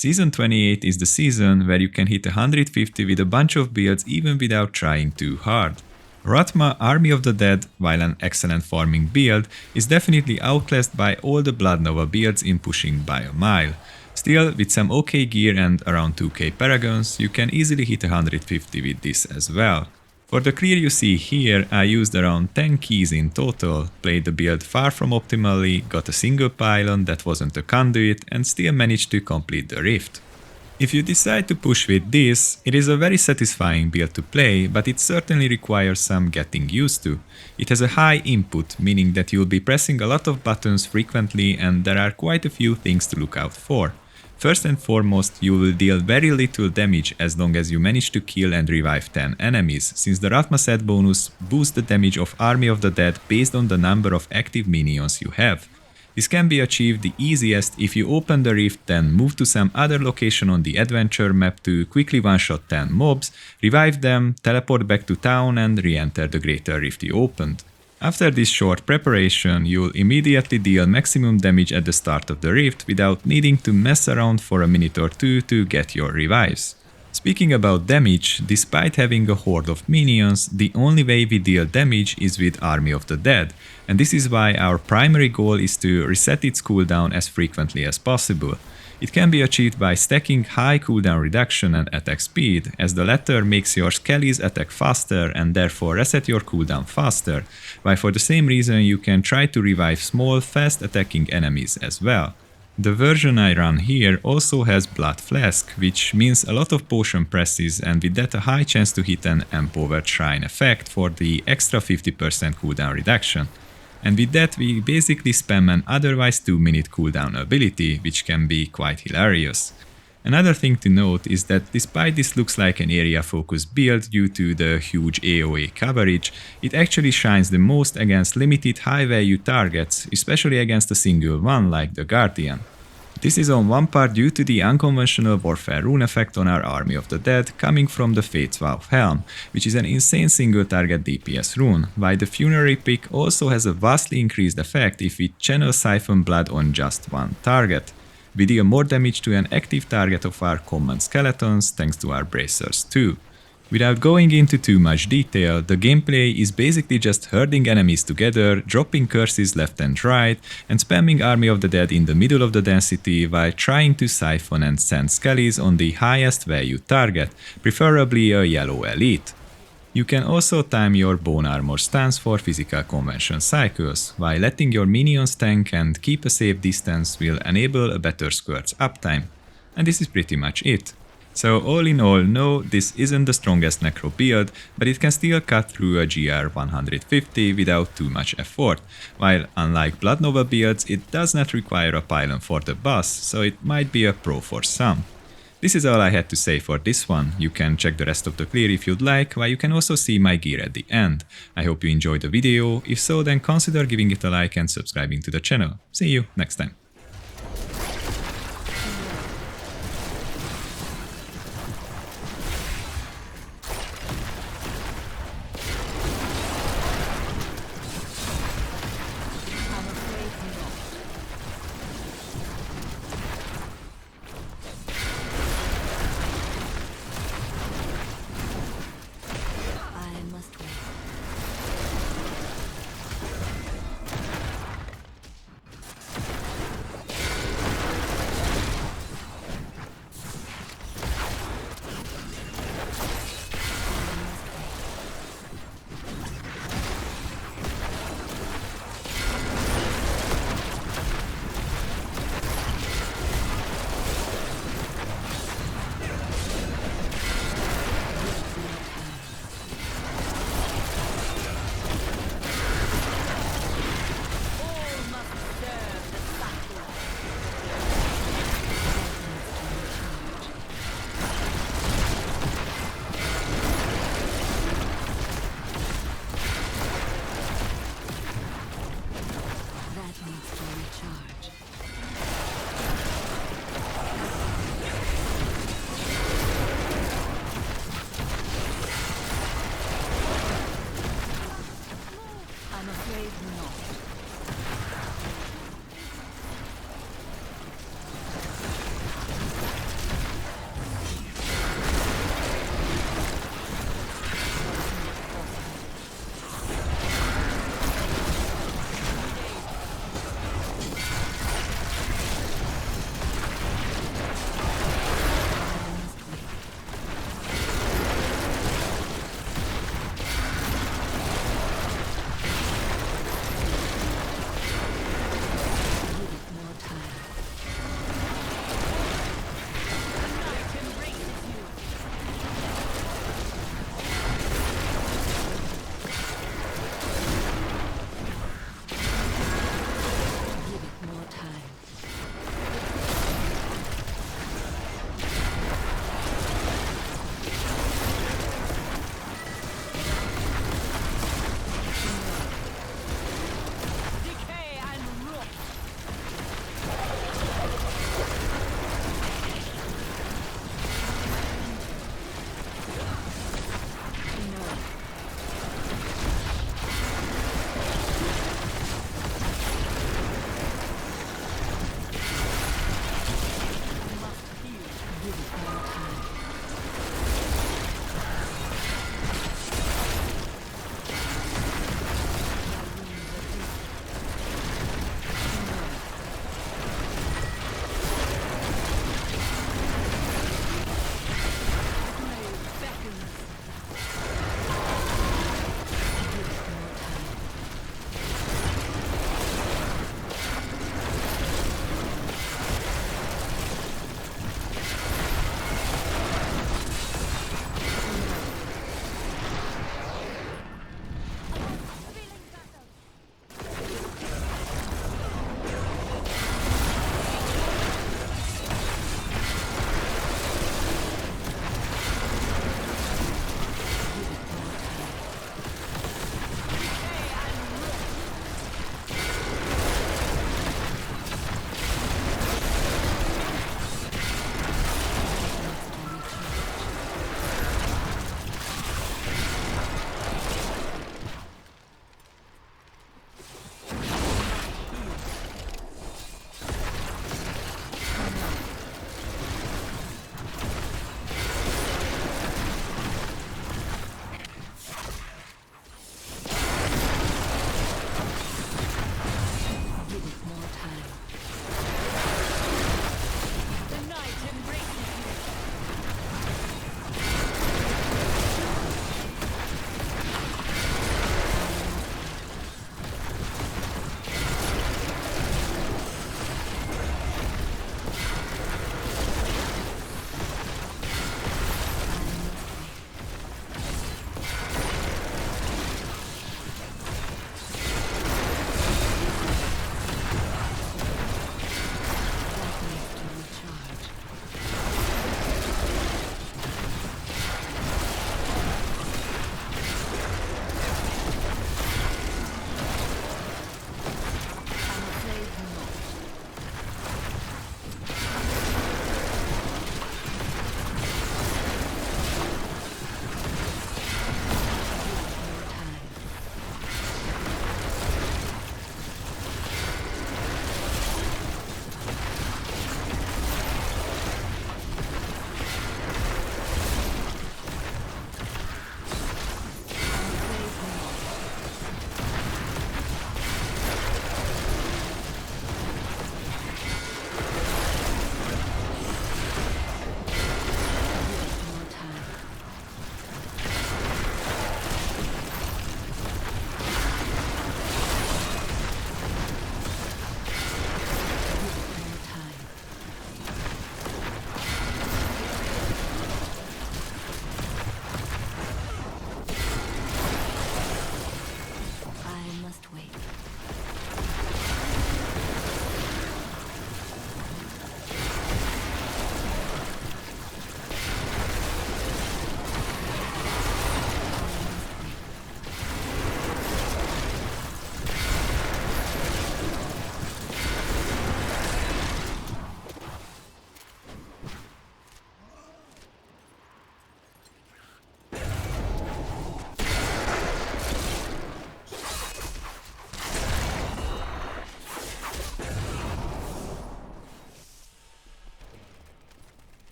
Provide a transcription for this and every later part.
Season 28 is the season where you can hit 150 with a bunch of builds even without trying too hard. Rathma Army of the Dead, while an excellent farming build, is definitely outclassed by all the Blood Nova builds in pushing by a mile. Still, with some OK gear and around 2k Paragons, you can easily hit 150 with this as well. For the clear you see here, I used around 10 keys in total, played the build far from optimally, got a single pylon that wasn't a conduit, and still managed to complete the rift. If you decide to push with this, it is a very satisfying build to play, but it certainly requires some getting used to. It has a high input, meaning that you'll be pressing a lot of buttons frequently and there are quite a few things to look out for. First and foremost, you will deal very little damage as long as you manage to kill and revive 10 enemies, since the Rathma set bonus boosts the damage of Army of the Dead based on the number of active minions you have. This can be achieved the easiest if you open the rift, then move to some other location on the adventure map to quickly one-shot 10 mobs, revive them, teleport back to town and re-enter the greater rift you opened. After this short preparation, you'll immediately deal maximum damage at the start of the rift without needing to mess around for a minute or two to get your revives. Speaking about damage, despite having a horde of minions, the only way we deal damage is with Army of the Dead, and this is why our primary goal is to reset its cooldown as frequently as possible. It can be achieved by stacking high cooldown reduction and attack speed, as the latter makes your skellies attack faster and therefore reset your cooldown faster, while for the same reason you can try to revive small, fast attacking enemies as well. The version I run here also has Blood Flask, which means a lot of potion presses and with that a high chance to hit an Empowered Shrine effect for the extra 50% cooldown reduction. And with that we basically spam an otherwise 2-minute cooldown ability, which can be quite hilarious. Another thing to note is that despite this looks like an area focused build due to the huge AoE coverage, it actually shines the most against limited high value targets, especially against a single one like the Guardian. This is on one part due to the unconventional warfare rune effect on our Army of the Dead coming from the Fate's Vow Helm, which is an insane single target DPS rune, while the Funerary Pick also has a vastly increased effect if we channel Siphon Blood on just one target. We deal more damage to an active target of our common skeletons thanks to our bracers too. Without going into too much detail, the gameplay is basically just herding enemies together, dropping curses left and right, and spamming Army of the Dead in the middle of the density while trying to siphon and send skellies on the highest value target, preferably a yellow elite. You can also time your bone armor stance for physical convention cycles, while letting your minions tank and keep a safe distance will enable a better squirt's uptime. And this is pretty much it. So all in all, no, this isn't the strongest Necro build, but it can still cut through a GR150 without too much effort, while unlike Blood Nova builds, it does not require a pylon for the boss, so it might be a pro for some. This is all I had to say for this one. You can check the rest of the clear if you'd like, while you can also see my gear at the end. I hope you enjoyed the video. If so, then consider giving it a like and subscribing to the channel. See you next time.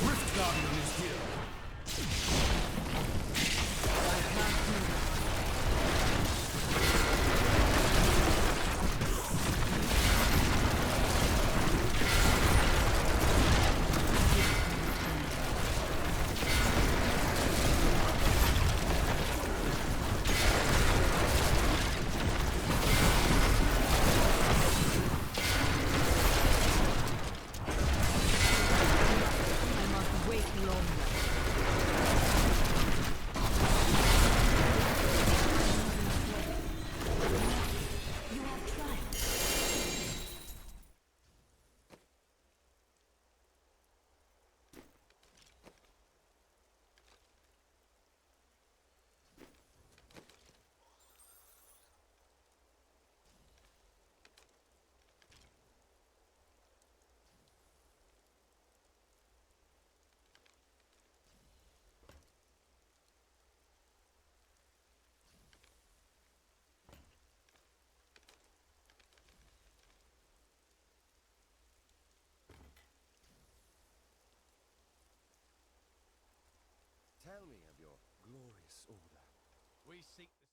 Rift Guardian is here. Tell me of your glorious order. We seek the